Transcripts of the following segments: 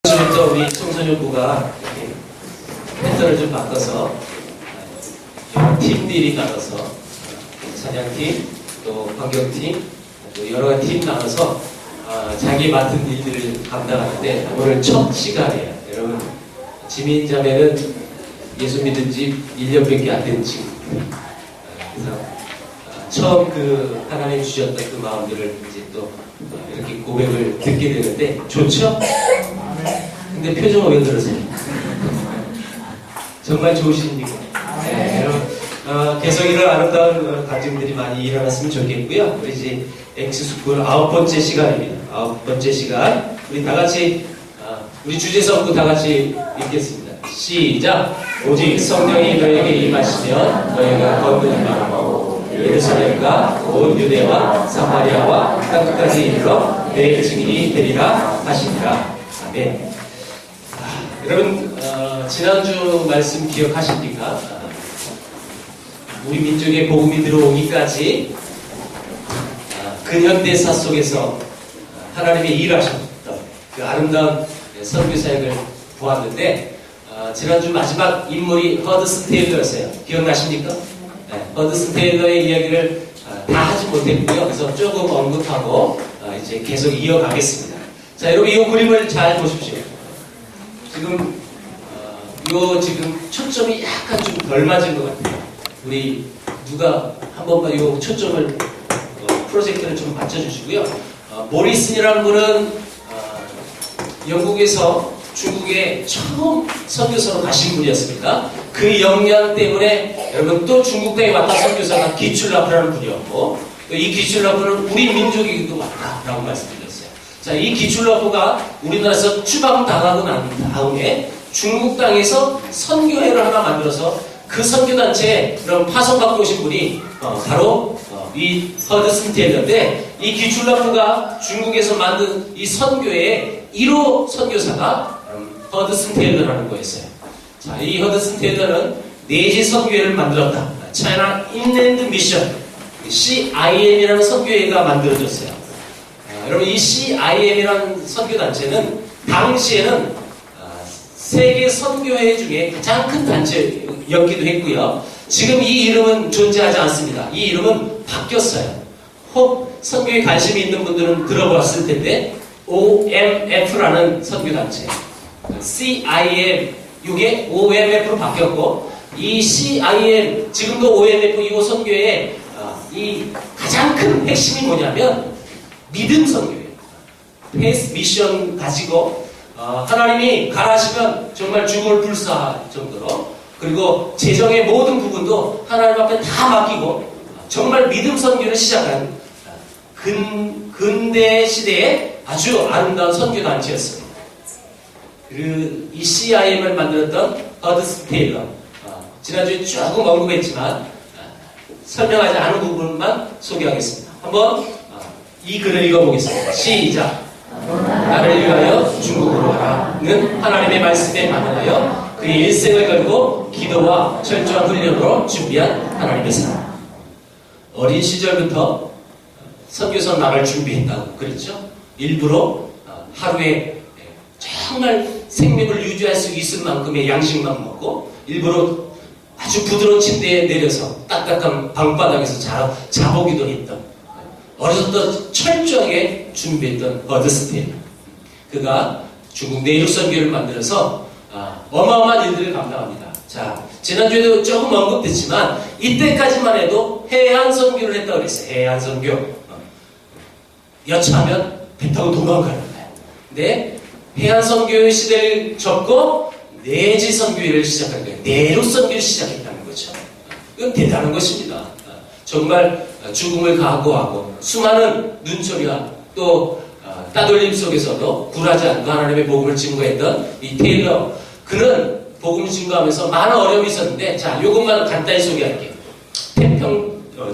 지금부터 우리 청소년부가 이렇게 패턴을 좀 바꿔서 팀들이 나눠서 찬양팀, 또 환경팀, 또 여러 가지 팀 나눠서 자기 맡은 일들을 감당하는데 오늘 첫 시간이에요. 여러분, 지민자매는 예수 믿은 지 1년밖에 안 된 친구. 그래서 처음 그 하나님 주셨던 그 마음들을 이제 또 이렇게 고백을 듣게 되는데 좋죠? 근데 표정은 왜 그러세요? 정말 좋으십니까? 네, 여러분, 계속 이런 아름다운 가정들이 많이 일어났으면 좋겠고요. 우리 이제 엑스스쿨 9번째 시간입니다. 9번째 시간. 우리 다 같이, 우리 주제성구 다 같이 읽겠습니다. 시작! 오직 성령이 너에게 임하시면 너희가 거듭나는 마음으로 예루살렘과 온 유대와 사마리아와 땅끝까지 이르러 내 증인이 되리라 하시니라. 아멘. 여러분, 지난주 말씀 기억하십니까? 우리 민족의 복음이 들어오기까지 근현대사 속에서 하나님의 일하셨던 그 아름다운 선교 사역을 보았는데 지난주 마지막 인물이 허드슨 테일러였어요. 기억나십니까? 네, 허드슨 테일러의 이야기를 다 하지 못했고요. 그래서 조금 언급하고 이제 계속 이어가겠습니다. 자, 여러분 이 그림을 잘 보십시오. 지금 지금 초점이 약간 좀 덜 맞은 것 같아요. 우리 누가 한 번만 요 초점을 프로젝트를 좀 맞춰주시고요. 모리슨이라는 분은 영국에서 중국에 처음 선교사로 가신 분이었습니다. 그 역량 때문에 여러분 또 중국 땅에 왔다 선교사가 기출라프라는 분이었고 이 기출라프는 우리 민족에게도 왔다라고 말씀드렸어요. 자, 이 기출라프가 우리나라에서 추방당하고 난 다음에 중국 땅에서 선교회를 하나 만들어서 그 선교단체에 그런 파송받고 오신 분이 바로 이 허드슨 테일러인데 이 기출라프가 중국에서 만든 이 선교회의 1호 선교사가 허드슨 테일러라는 거였어요. 자, 이 허드슨 테일러는 내지 선교회를 만들었다. China Inland Mission, CIM이라는 선교회가 만들어졌어요. 여러분, 이 CIM이라는 선교단체는 당시에는 세계 선교회 중에 가장 큰 단체였기도 했고요. 지금 이 이름은 존재하지 않습니다. 이 이름은 바뀌었어요. 혹 선교에 관심이 있는 분들은 들어봤을 텐데 OMF라는 선교단체, CIM, 이게 OMF로 바뀌었고 이 CIM, 지금도 OMF 이호 선교의 이 가장 큰 핵심이 뭐냐면 믿음 선교예요. 페이스 미션 가지고 하나님이 가라시면 정말 죽음을 불사할 정도로, 그리고 재정의 모든 부분도 하나님 앞에 다 맡기고 정말 믿음 선교를 시작한 근대 시대의 아주 아름다운 선교단체였습니다. 이 CIM을 만들었던 허드슨 테일러, 지난주에 조금 언급했지만 설명하지 않은 부분만 소개하겠습니다. 한번 이 글을 읽어보겠습니다. 시작! 나를 위하여 중국으로 가라는 하나님의 말씀에 반응하여 그의 일생을 걸고 기도와 철저한 훈련으로 준비한 하나님의 사람. 어린 시절부터 선교사 나갈 준비했다고 그랬죠. 일부러 하루에 정말 생명을 유지할 수 있을 만큼의 양식만 먹고 일부러 아주 부드러운 침대에 내려서 딱딱한 방바닥에서 자보기도 했던, 어려서부터 철저하게 준비했던 허드슨 테일러. 그가 중국 내륙 선교를 만들어서 어마어마한 일들을 감당합니다. 자, 지난주에도 조금 언급됐지만 이때까지만 해도 해안 선교를 했다고 그랬어요. 해안 선교. 여차하면 배 타고 도망가는 거예요. 근데 해안 선교의 시대를 접고 내지 선교를 시작한 거예요. 내륙 선교를 시작했다는 거죠. 이건 대단한 것입니다. 정말 죽음을 각오하고 수많은 눈초리와 또 따돌림 속에서도 굴하지 않고 하나님의 복음을 증거했던 이 테일러, 그는 복음을 증거하면서 많은 어려움이 있었는데, 자, 이것만 간단히 소개할게요.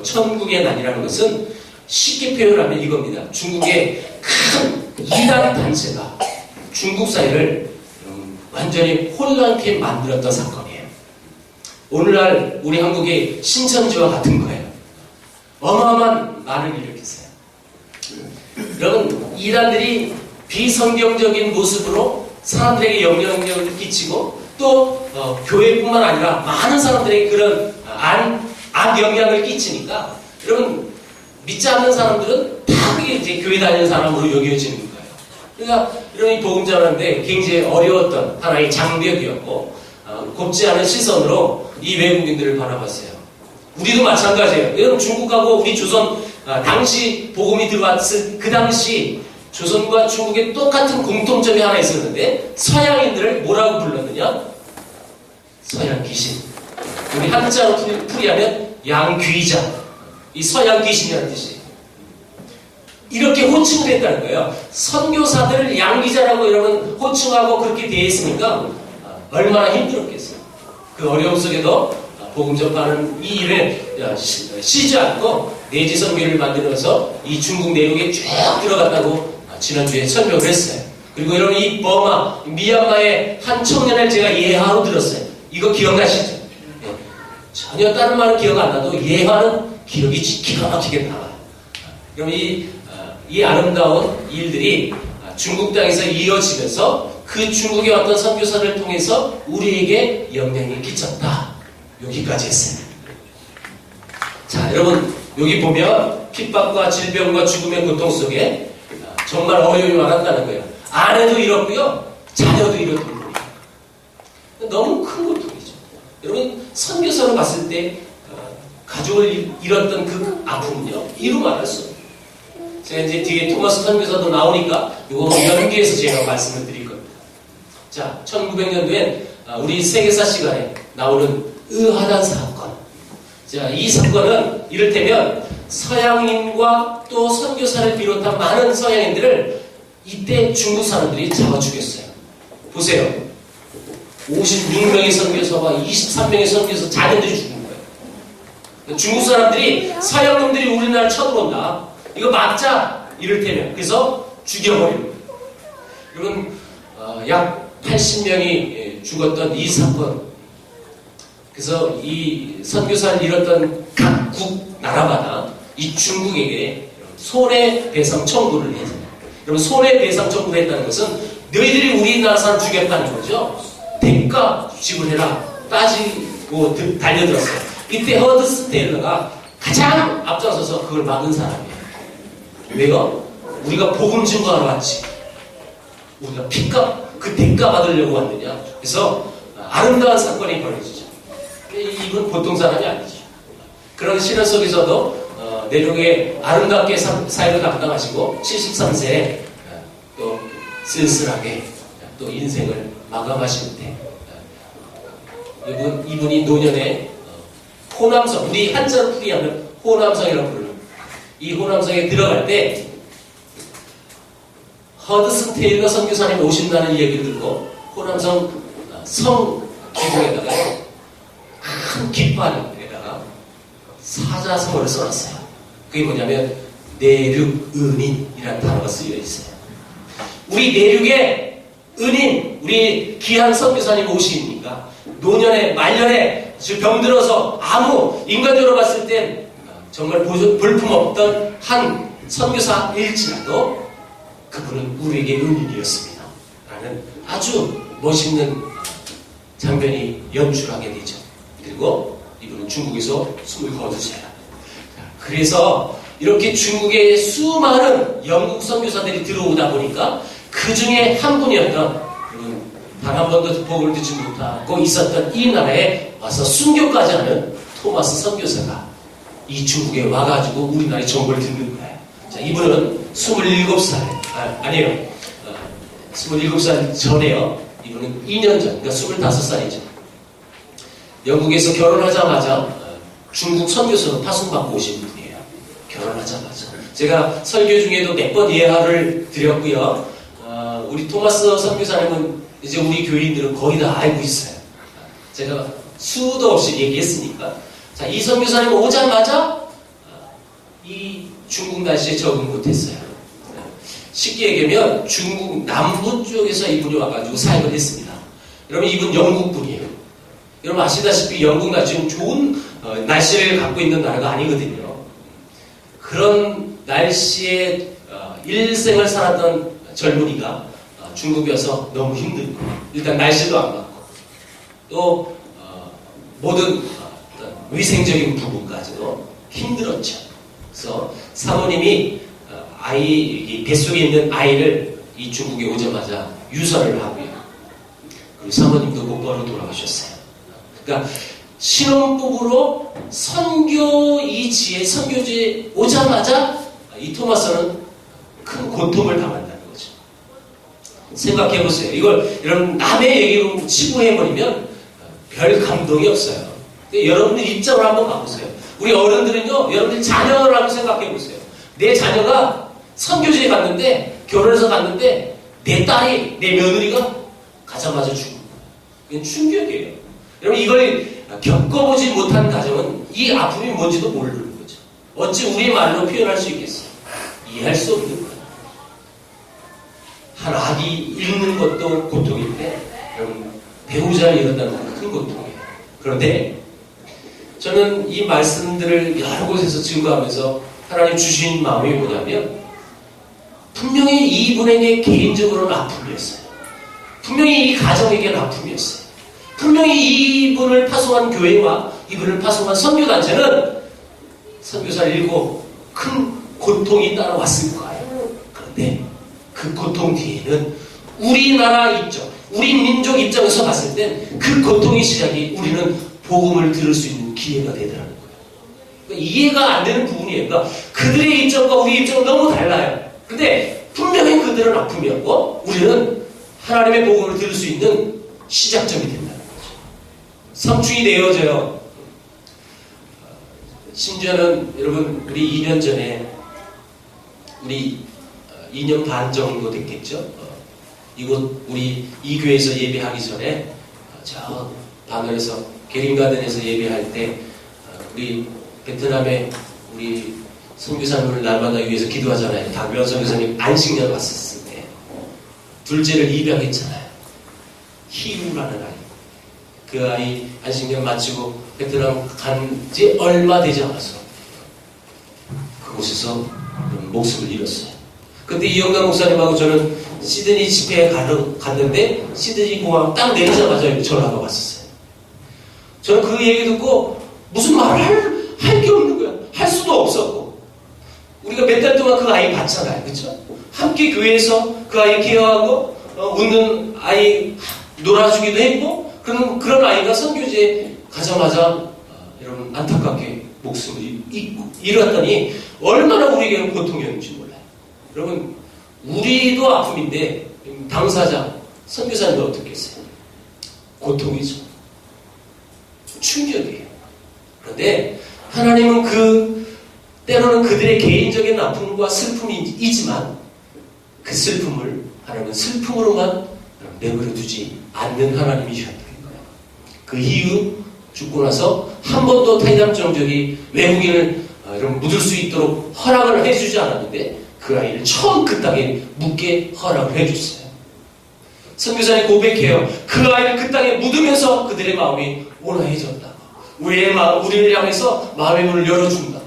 천국의 난이라는 것은 쉽게 표현하면 이겁니다. 중국의 큰 이단 단체가 중국 사회를 완전히 혼란케 만들었던 사건이에요. 오늘날 우리 한국의 신천지와 같은 거예요. 어마어마한 말을 일으켰어요. 여러분, 이단들이 비성경적인 모습으로 사람들에게 영향력을 끼치고 또 교회뿐만 아니라 많은 사람들에게 그런 악영향을 끼치니까 여러분 믿지 않는 사람들은 다 그게 이제 교회 다니는 사람으로 여겨지는 거예요. 그러니까 여러분이 복음 전하는데 굉장히 어려웠던 하나의 장벽이었고 곱지 않은 시선으로 이 외국인들을 바라봤어요. 우리도 마찬가지예요. 여러분 중국하고 우리 조선 당시 복음이 들어왔을 그 당시 조선과 중국에 똑같은 공통점이 하나 있었는데 서양인들을 뭐라고 불렀느냐? 서양 귀신. 우리 한자로 풀이하면 양귀자. 이 서양 귀신이라는 뜻이에요. 이렇게 호칭을 했다는 거예요. 선교사들을 양귀자라고 여러분 호칭하고 그렇게 되어 있으니까 얼마나 힘들었겠어요. 그 어려움 속에도 복음 전파하는 이 일에 쉬지 않고 내지 선교를 만들어서 이 중국 내륙에 쭉 들어갔다고 지난주에 설명을 했어요. 그리고 여러분 이 버마, 미얀마의 한 청년을 제가 예화로 들었어요. 이거 기억나시죠? 네. 전혀 다른 말은 기억 안 나도 예화는 기억이 기가 막히게 나와요. 그럼 이 아름다운 일들이 중국 땅에서 이어지면서 그 중국의 어떤 선교사를 통해서 우리에게 영향이 끼쳤다. 여기까지 했어요. 자, 여러분 여기 보면 핍박과 질병과 죽음의 고통 속에 정말 어려움이 많았다는 거예요. 아내도 잃었고요. 자녀도 잃었던 거예요. 너무 큰 고통이죠. 여러분 선교사로 봤을 때 가족을 잃었던 그 아픔은요. 이루 말할 수 없어요. 제가 이제 뒤에 토마스 선교사도 나오니까 이거 연기해서 제가 말씀을 드릴 겁니다. 자, 1900년도엔 우리 세계사 시간에 나오는 의하단 사건. 자, 이 사건은 이를테면 서양인과 또 선교사를 비롯한 많은 서양인들을 이때 중국 사람들이 잡아 죽였어요. 보세요. 56명의 선교사와 23명의 선교사 자녀들이 죽은 거예요. 중국 사람들이 서양놈들이 우리나라를 쳐들어온다. 이거 막자 이를테면 그래서 죽여버리는 거예요. 여러분 약 80명이 죽었던 이 사건. 그래서 이 선교사를 잃었던 각국 나라마다 이 중국에게 손해배상 청구를 해요. 여러분 손해배상 청구를 했다는 것은 너희들이 우리나라 사람 죽였다는 거죠. 대가 지불해라 따지고 달려들었어요. 이때 허드스 테일러가 가장 앞장서서 그걸 막은 사람이에요. 왜요? 우리가 복음 증거하러 왔지. 우리가 그 대가 받으려고 왔느냐. 그래서 아름다운 사건이 벌어지죠. 이분 보통 사람이 아니죠. 그런 시련 속에서도 내륙에 아름답게 사역을 감당하시고 73세에 또 쓸쓸하게 또 인생을 마감하실 때 이분이 노년에 호남성, 우리 한자로 풀이하면 호남성이라고 부르는 이 호남성에 들어갈 때 허드슨 테일러 선교사님 오신다는 얘기를 듣고 호남성 성 기둥에다가 큰 깃발에다가 사자성어를 써놨어요. 그게 뭐냐면 내륙은인이라는 단어가 쓰여 있어요. 우리 내륙에 은인, 우리 귀한 선교사님 오시니까 노년에 말년에 병들어서 아무 인간적으로 봤을 땐 정말 볼품없던 한 선교사일지라도 그분은 우리에게 은인이었습니다. 라는 아주 멋있는 장면이 연출하게 되죠. 그리고 이분은 중국에서 숨을 거두세요. 그래서 이렇게 중국에 수많은 영국 선교사들이 들어오다 보니까 그 중에 한 분이었던 단 한 번도 복음을 듣지 못하고 있었던 이 나라에 와서 순교까지 하는 토마스 선교사가 이 중국에 와가지고 우리나라의 정보를 듣는 거예요. 자, 이분은 27살, 아니에요. 27살 전에요. 이분은 2년 전, 그러니까 25살이죠. 영국에서 결혼하자마자 중국 선교사로 파송받고 오신 분이에요. 결혼하자마자. 제가 설교 중에도 몇 번 예화를 드렸고요. 우리 토마스 선교사님은 이제 우리 교인들은 거의 다 알고 있어요. 제가 수도 없이 얘기했으니까. 자, 이 선교사님 오자마자 이 중국 날씨에 적응 못했어요. 쉽게 얘기하면 중국 남부 쪽에서 이분이 와가지고 사역을 했습니다. 여러분 이분 영국 분이에요. 여러분 아시다시피 영국은 지금 좋은 날씨를 갖고 있는 나라가 아니거든요. 그런 날씨에 일생을 살았던 젊은이가 중국에 와서 너무 힘들고 일단 날씨도 안 맞고 또 모든 위생적인 부분까지도 힘들었죠. 그래서 사모님이 이 뱃속에 있는 아이를 이 중국에 오자마자 유산을 하고요. 그리고 사모님도 곧바로 돌아가셨어요. 그러니까 신혼부부로 선교지에 오자마자 이 토마스는 큰 고통을 당한다는 거죠. 생각해보세요. 이걸 여러분 남의 얘기로 치부해버리면 별 감동이 없어요. 여러분들 입장을 한번 가보세요. 우리 어른들은요, 여러분들 자녀를 한번 생각해보세요. 내 자녀가 선교지에 갔는데, 결혼해서 갔는데, 내 딸이, 내 며느리가 가자마자 죽은 거예요. 이건 충격이에요. 여러분, 이걸 겪어보지 못한 가정은 이 아픔이 뭔지도 모르는 거죠. 어찌 우리 말로 표현할 수 있겠어요? 이해할 수 없는 거예요. 한 아기 잃는 것도 고통인데, 여러분, 배우자를 잃었다는 건 큰 고통이에요. 그런데, 저는 이 말씀들을 여러 곳에서 증거하면서 하나님 주신 마음이 뭐냐면 분명히 이분에게 개인적으로는 아픔이었어요. 분명히 이 가정에게는 아픔이었어요. 분명히 이분을 파송한 교회와 이분을 파송한 선교단체는 선교사를 잃고 큰 고통이 따라왔을 거예요. 그런데 그 고통 뒤에는 우리나라 입장, 우리 민족 입장에서 봤을 땐 그 고통의 시작이 우리는 복음을 들을 수 있는 기회가 되더라는 거예요. 그러니까 이해가 안 되는 부분이에요. 그러니까 그들의 입장과 우리 입장은 너무 달라요. 근데 분명히 그들은 아픔이었고 우리는 하나님의 복음을 들을 수 있는 시작점이 된다는 거죠. 성충이 되어져요. 심지어는 여러분 우리 2년 전에 우리 2년 반 정도 됐겠죠. 이곳 우리 이 교회에서 예배하기 전에 저 반월에서 게린가든에서 예배할 때 우리 베트남의 우리 선교사님을 날마다 위해서 기도하잖아요. 박명 선교사님 안식년 왔었을 때 둘째를 입양했잖아요. 희우라는 아이. 그 아이 안식년 마치고 베트남 간 지 얼마 되지 않았어. 그곳에서 목숨을 잃었어요. 그때 이영남 목사님하고 저는 시드니 집회에 갔는데 시드니 공항 딱 내리자마자 전화가 왔었어요. 저는 그 얘기 듣고 무슨 말을 할 게 없는 거야. 할 수도 없었고. 우리가 몇 달 동안 그 아이 봤잖아요. 그렇죠? 함께 교회에서 그 아이 케어하고 웃는 아이 놀아주기도 했고 그런 아이가 선교지에 가자마자 여러분 안타깝게 목숨을 잃었더니 얼마나 우리에게는 고통이었는지 몰라요. 여러분 우리도 아픔인데 당사자 선교사님도 어떻겠어요? 고통이죠. 충격이에요. 그런데 하나님은 때로는 그들의 개인적인 아픔과 슬픔이지만 그 슬픔을 하나님은 슬픔으로만 내버려두지 않는 하나님이셨다는 거예요. 그 이후 죽고 나서 한 번도 타이담 정적이 외국인을 여러분 묻을 수 있도록 허락을 해주지 않았는데 그 아이를 처음 그 땅에 묻게 허락을 해줬어요. 선교사님 고백해요. 그 아이를 그 땅에 묻으면서 그들의 마음이 온화해졌다고. 우리를 향해서 마음의 문을 열어준다고.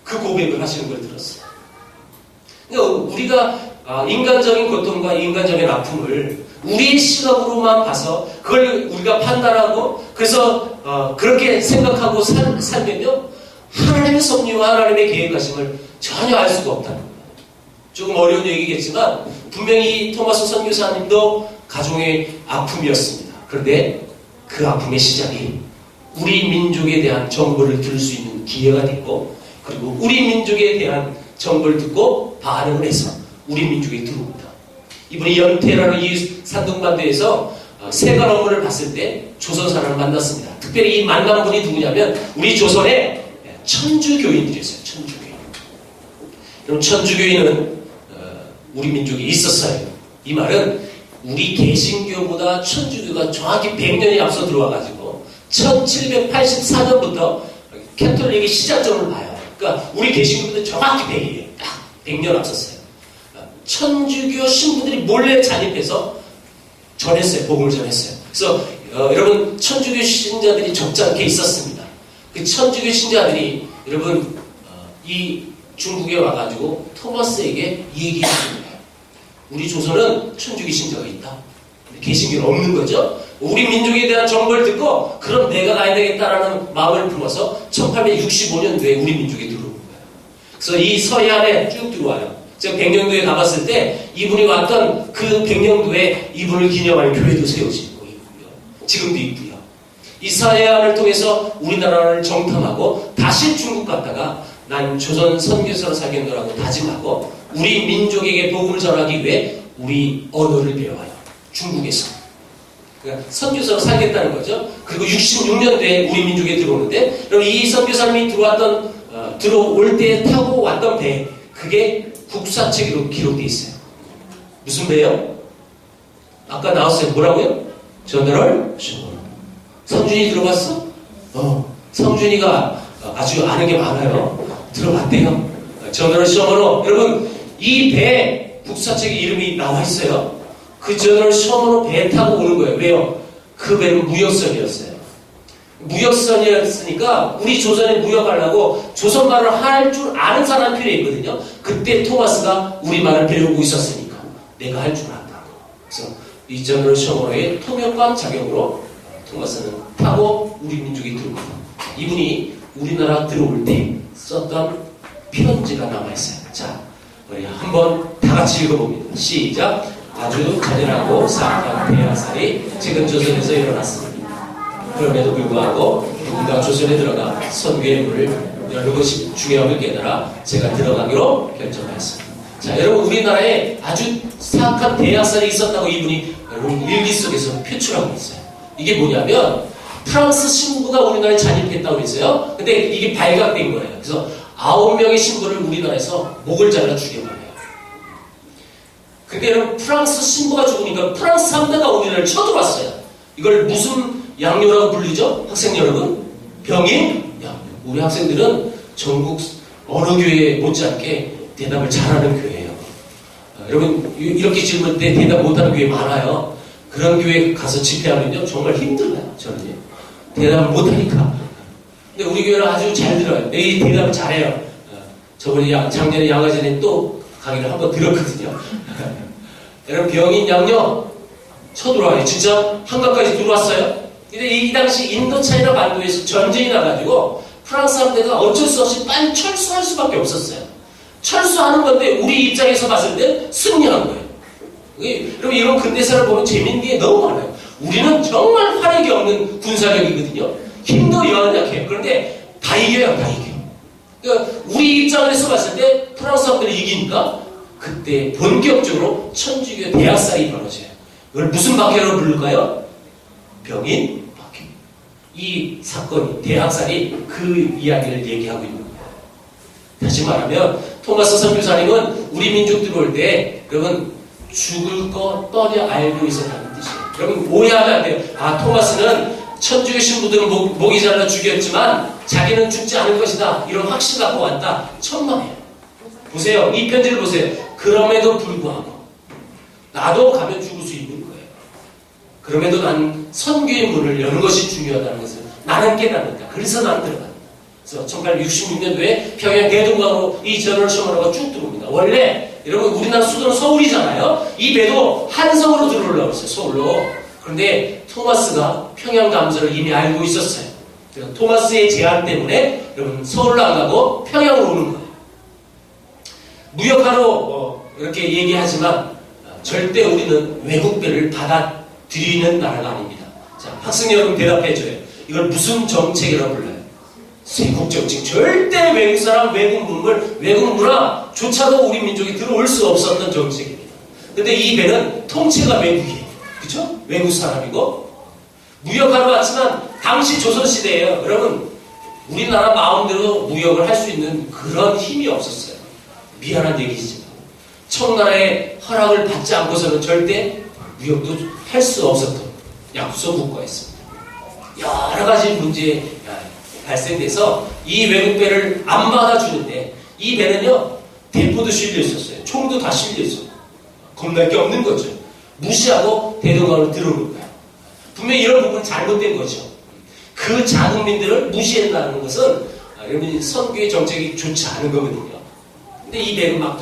그 고백을 하시는 걸 들었어요. 그러니까 우리가 인간적인 고통과 인간적인 아픔을 우리의 시각으로만 봐서 그걸 우리가 판단하고 그래서 그렇게 생각하고 살면요 하나님의 섭리와 하나님의 계획하심을 전혀 알 수가 없다는 거예요. 조금 어려운 얘기겠지만 분명히 토마스 선교사님도 가정의 아픔이었습니다. 그런데 그 아픔의 시작이 우리 민족에 대한 정보를 들을 수 있는 기회가 됐고 그리고 우리 민족에 대한 정보를 듣고 반응을 해서 우리 민족에 들어옵니다. 이분이 연태라는 이 산둥반도에서 세관 업무를 봤을 때 조선 사람을 만났습니다. 특별히 이 만난 분이 누구냐면 우리 조선의 천주교인들이었어요. 천주교인. 그럼 천주교인은 우리 민족에 있었어요. 이 말은 우리 개신교보다 천주교가 정확히 100년이 앞서 들어와가지고 1784년부터 캐톨릭의 시작점을 봐요. 그러니까 우리 개신교보다 정확히 100이에요. 딱 100년 앞섰어요. 천주교 신부들이 몰래 잔입해서 전했어요. 복음을 전했어요. 그래서 여러분 천주교 신자들이 적잖게 있었습니다. 그 천주교 신자들이 여러분 이 중국에 와가지고 토마스에게 얘기했습니다. 우리 조선은 천주교 신자가 있다. 개신교는 없는 거죠. 우리 민족에 대한 정보를 듣고 그럼 내가 가야 되겠다라는 마음을 품어서 1865년도에 우리 민족에 들어온 거예요. 그래서 이 서해안에 쭉 들어와요. 제가 백령도에 가봤을 때 이분이 왔던 그 백령도에 이분을 기념하는 교회도 세워지고 있고요. 지금도 있고요. 이 서해안을 통해서 우리나라를 정탐하고 다시 중국 갔다가 난 조선 선교사로 살겠노라고 다짐하고 우리 민족에게 복음을 전하기 위해 우리 언어를 배워요. 중국에서. 그러니까 선교사로 살겠다는 거죠. 그리고 66년도에 우리 민족에 들어오는데 그럼 이 선교사님이 들어올 때 타고 왔던 배 그게 국사책으로 기록되어 있어요. 무슨 배요? 아까 나왔어요. 뭐라고요? 저너럴 셔먼. 성준이 들어봤어? 성준이가 아주 아는 게 많아요. 들어봤대요. 저너럴 셔먼으로 여러분 이 배 국사책에 이름이 나와 있어요. 그 저너럴 셔먼으로 배 타고 오는 거예요. 왜요? 그 배는 무역선이었어요. 무역선이었으니까 우리 조선에 무역하려고 조선말을 할 줄 아는 사람이 필요했거든요. 그때 토마스가 우리말을 배우고 있었으니까 내가 할 줄 안다고. 그래서 이 저너럴 셔먼의 통역관 자격으로 토마스는 타고 우리 민족에 들어옵니다. 이분이 우리나라 들어올 때 썼던 편지가 남아있어요. 자, 우리 한번 다 같이 읽어봅니다. 시작. 아주 잔인하고 사악한 대화살이 지금 조선에서 일어났습니다. 그럼에도 불구하고 누군가 조선에 들어가 선교의 문을 여는 것이 중요함을 깨달아 제가 들어가기로 결정하였습니다. 자, 여러분 우리나라에 아주 사악한 대학살이 있었다고 이분이 여러분 일기 속에서 표출하고 있어요. 이게 뭐냐면 프랑스 신부가 우리나라에 잔입했다고 그랬어요. 근데 이게 발각된 거예요. 그래서 9명의 신부를 우리나라에서 목을 잘라 죽여버려요. 그러니까 여러분 프랑스 신부가 죽으니까 프랑스 상대가 우리나라를 쳐들어왔어요. 이걸 무슨 양료라고 불리죠? 학생 여러분? 병인 양료. 우리 학생들은 전국 어느 교회 못지않게 대답을 잘하는 교회예요. 여러분 이렇게 질문 때 대답 못하는 교회 많아요. 그런 교회 가서 집회하면요 정말 힘들어요. 저는 대답을 못하니까. 근데 우리 교회는 아주 잘 들어요. 이 대답을 잘해요. 저번에 작년에 양화전에 또 강의를 한번 들었거든요. 여러분 병인 양료 쳐들어와요. 진짜 한강까지 들어왔어요. 근데 이 당시 인도차이나 반도에서 전쟁이 나가지고 프랑스 함대가 어쩔 수 없이 빨리 철수할 수밖에 없었어요. 철수하는 건데 우리 입장에서 봤을 때 승리한 거예요. 여러분 이런 근대사를 보면 재밌는 게 너무 많아요. 우리는 정말 활약이 없는 군사력이거든요. 힘도 연약해요. 그런데 다 이겨요. 다 이겨요. 그러니까 우리 입장에서 봤을 때 프랑스 함대를 이기니까 그때 본격적으로 천주교 대학살이 벌어져요. 이걸 무슨 박해로 부를까요? 병인 박해. 이 사건이 대학살이 그 이야기를 얘기하고 있는 거예요. 다시 말하면 토마스 선교사님은 우리 민족 들어올 때 여러분 죽을 거 뻔히 알고 있었다는 뜻이에요. 여러분 오해하면 안 돼요. 아 토마스는 천주교 신부들은 목이 잘라 죽였지만 자기는 죽지 않을 것이다. 이런 확신 갖고 왔다. 천만에요. 보세요. 이 편지를 보세요. 그럼에도 불구하고 나도 가면 죽을 수 있는 거예요. 그럼에도 난 선교의 문을 여는 것이 중요하다는 것을 나는 깨닫는다. 그래서 난 들어간다. 그래서 1866년도에 평양 대동강으로 이 저널 셔먼호가 쭉 들어옵니다. 원래 여러분 우리나라 수도는 서울이잖아요. 이 배도 한성으로 들어오려고 했어요. 서울로. 그런데 토마스가 평양 감사를 이미 알고 있었어요. 그래서 토마스의 제안 때문에 여러분 서울로 안 가고 평양으로 오는 거예요. 무역하러 이렇게 얘기하지만 절대 우리는 외국배를 받아들이는 나라가 아닙니다. 자, 학생 여러분 대답해줘요. 이걸 무슨 정책이라고 불러요? 세국 정책. 절대 외국 사람, 외국 문물, 외국 문화조차도 우리 민족에 들어올 수 없었던 정책입니다. 근데 이 배는 통째가 외국이에요. 그쵸? 외국 사람이고 무역하러 왔지만 당시 조선시대에요. 여러분 우리나라 마음대로 무역을 할 수 있는 그런 힘이 없었어요. 미안한 얘기지만 청나라의 허락을 받지 않고서는 절대 무역도 할 수 없었던 약소 국가였습니다. 여러 가지 문제 발생돼서 이 외국배를 안 받아주는데 이 배는요 대포도 실려 있었어요. 총도 다 실려 있어요. 겁날 게 없는 거죠. 무시하고 대동강으로 들어오는 거예요. 분명히 이런 부분은 잘못된 거죠. 그 자국민들을 무시한다는 것은 여러분 선교의 정책이 좋지 않은 거거든요. 근데 이 배는 막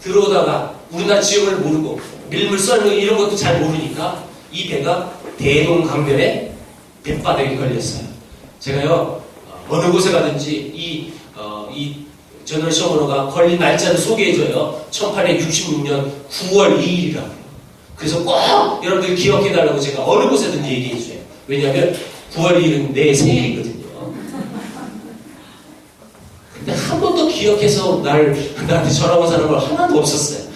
들어오다가 우리나라 지역을 모르고 밀물 썰는 이런 것도 잘 모르니까 이 배가 대동강변에 뱃바닥에 걸렸어요. 제가요 어느 곳에 가든지 이 저널 셔머너가 걸린 날짜를 소개해줘요. 1866년 9월 2일이라고요. 그래서 꼭 여러분들 기억해달라고 제가 어느 곳에든 얘기해줘요. 왜냐하면 9월 2일은 내 생일이거든요. 근데 한 번도 기억해서 나한테 전화 온 사람은 하나도 없었어요.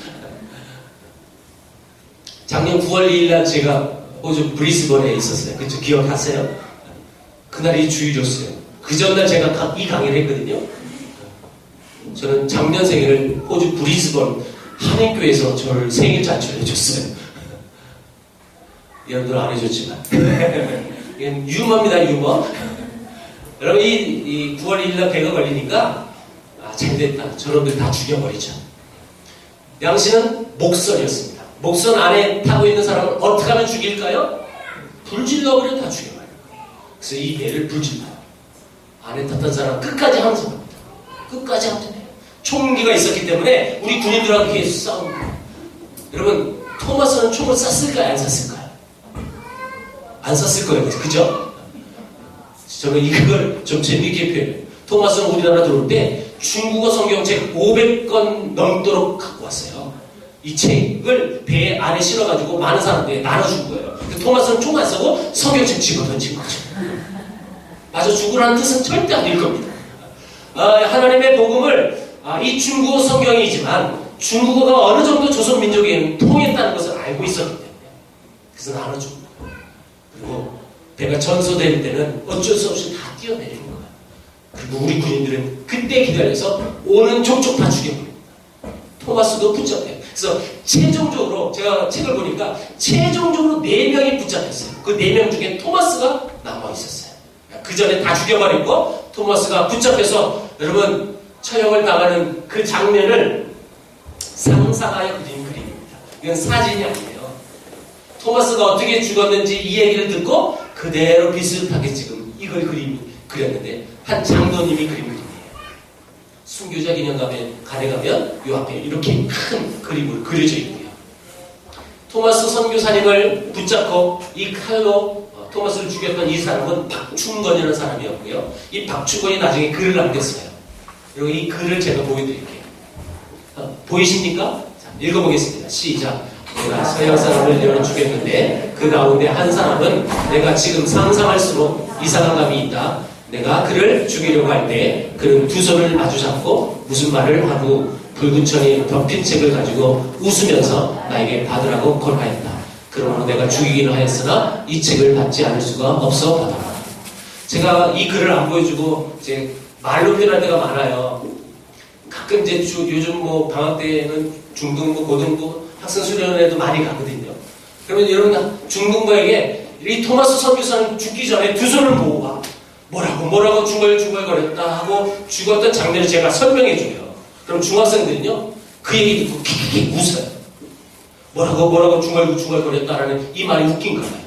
작년 9월 2일 날 제가 호주 브리스번에 있었어요. 그쵸? 기억하세요? 그날이 주일이었어요. 그 전날 제가 이 강의를 했거든요. 저는 작년 생일을 호주 브리스번 한인교회에서 저를 생일 잔치를 해줬어요. 여러분들 안 해줬지만 이건 유머입니다. 유머. 여러분 이 9월 1일 날 배가 걸리니까 잘됐다. 저놈들 다 죽여버리죠. 양씨는 목선이었습니다. 목선 안에 타고 있는 사람을 어떻게 하면 죽일까요? 불질러버려 다 죽여버려요. 그래서 이 배를 불질러요. 안에 탔던 사람 끝까지 항상합니다. 끝까지 함정해요. 총기가 있었기 때문에 우리 군인들하고 계속 싸우는 거예요. 여러분 토마스는 총을 쐈을까요? 안 쐈을까요? 안 쐈을 거예요. 그죠? 저는 이걸 좀 재밌게 표현해요. 토마스는 우리나라 들어올 때 중국어 성경책 500권 넘도록 갖고 왔어요. 이 책을 배 안에 실어가지고 많은 사람들이 나눠준 거예요. 토마스는 총 안 쏘고 성경책 집어 던진 거죠. 맞아, 죽으라는 뜻은 절대 아닐 겁니다. 하나님의 복음을 이 중국어 성경이지만 중국어가 어느 정도 조선 민족에는 통했다는 것을 알고 있었기 때문에 그래서 나눠준 거예요. 그리고 배가 전소될 때는 어쩔 수 없이 다 뛰어내리는 거예요. 그리고 우리 군인들은 그때 기다려서 오는 족족 다 죽여버립니다. 토마스도 붙잡혀요. 그래서 최종적으로 제가 책을 보니까 최종적으로 4명이 붙잡혔어요. 그 4명 중에 토마스가 남아있었어요. 그 전에 다 죽여버리고 토마스가 붙잡혀서 여러분 처형을 당하는 그 장면을 상상하여 그린 그림입니다. 이건 사진이 아니에요. 토마스가 어떻게 죽었는지 이 얘기를 듣고 그대로 비슷하게 지금 이걸 그렸는데 한 장로님이 그린 그림이에요. 순교자 기념관에 가면 이 앞에 이렇게 큰 그림으로 그려져 있고요. 토마스 선교사님을 붙잡고 이 칼로 토마스를 죽였던 이 사람은 박충건이라는 사람이었고요. 이 박충건이 나중에 글을 남겼어요. 그리고 이 글을 제가 보여드릴게요. 보이십니까? 자, 읽어보겠습니다. 시작. 내가 서양 사람을 죽였는데 그 가운데 한 사람은 내가 지금 상상할수록 이상한 감이 있다. 내가 그를 죽이려고 할 때 그는 두 손을 마주 잡고 무슨 말을 하고 붉은 천이 덮인 책을 가지고 웃으면서 나에게 받으라고 권하였다. 그러므로 내가 죽이기는 하였으나 이 책을 받지 않을 수가 없어 받아라. 제가 이 글을 안 보여주고 이제 말로 표현할 때가 많아요. 가끔 이제 요즘 뭐 방학 때는 중등부, 고등부 학생 수련회도 많이 가거든요. 그러면 여러분 중등부에게 이 토마스 선교사는 죽기 전에 두 손을 모으고 와. 뭐라고 중얼중얼거렸다 하고 죽었던 장면을 제가 설명해줘요. 그럼 중학생들은요 그 얘기 듣고 킥킥 웃어요. 뭐라고 중얼중얼거렸다라는 이 말이 웃긴가 봐요.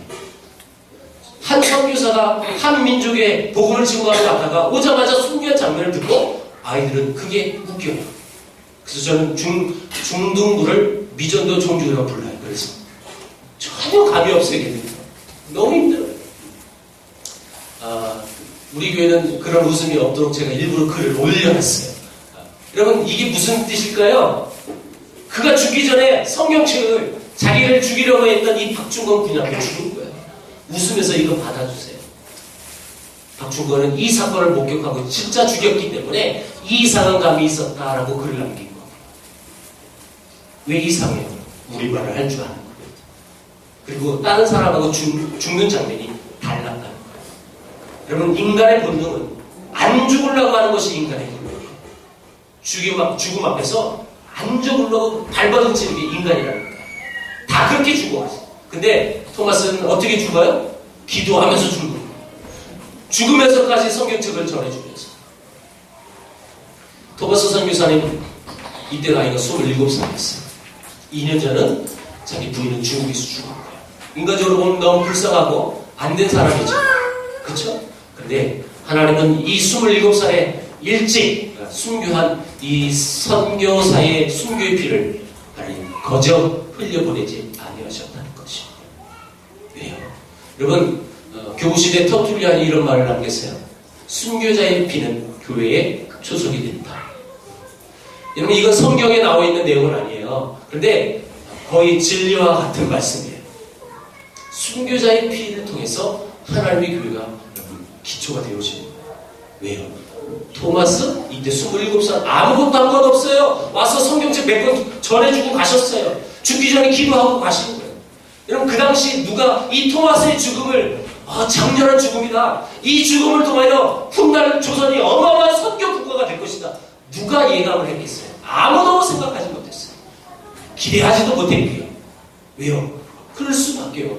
한 선교사가 한 민족의 복음을 증거하러 갔다가 오자마자 순교한 장면을 듣고 아이들은 그게 웃겨요. 그래서 저는 중등부를 미전도 종주라고 불러요. 그래서 전혀 감이 없어요. 너무 힘들어요. 우리 교회는 그런 웃음이 없도록 제가 일부러 글을 올려놨어요. 여러분 이게 무슨 뜻일까요? 그가 죽기 전에 성경책을 자기를 죽이려고 했던 이 박충건 군인한테 죽은 거예요. 웃으면서 이거 받아주세요. 박충건은 이 사건을 목격하고 진짜 죽였기 때문에 이상한 감이 있었다라고 글을 남긴 겁니다. 왜 이상해요? 우리말을 할 줄 아는 거예요. 그리고 다른 사람하고 죽는 장면이 달랐다는 거예요. 여러분 인간의 본능은 안 죽으려고 하는 것이 인간의 본능이에요. 죽음 앞에서 안 죽으려고 발버둥치는 게 인간이라는 거예요. 다 그렇게 죽어가죠. 근데 토마스는 어떻게 죽어요? 기도하면서 죽는 거예요. 죽으면서까지 성경책을 전해주면서. 토마스 선교사님 이때 나이가 27살이었어요. 2년 전은 자기 부인은 중국에서 죽은 거예요. 인간적으로 보면 너무 불쌍하고 안 된 사람이죠. 그렇죠? 근데 하나님은 이 27살에 일찍 순교한 이 선교사의 순교의 피를 거저 흘려보내지 아니하셨다는 것입니다. 왜요? 여러분, 교우시대 터툴리안이 이런 말을 남겼어요. 순교자의 피는 교회에 초석이 된다. 여러분, 이건 성경에 나와 있는 내용은 아니에요. 그런데 거의 진리와 같은 말씀이에요. 순교자의 피를 통해서 하나님의 교회가 여러분 기초가 되어지는 거예요. 왜요? 토마스 이때 27살 아무것도 한 것 없어요. 와서 성경책 몇 권 전해주고 가셨어요. 죽기 전에 기도하고 가신 거예요. 여러분, 그 당시 누가 이 토마스의 죽음을 장렬한 죽음이다, 이 죽음을 통하여 훗날 조선이 어마어마한 선교 국가가 될 것이다, 누가 예감을 했겠어요? 아무도 생각하지 못했어요. 기대하지도 못했고요. 왜요? 그럴 수밖에요.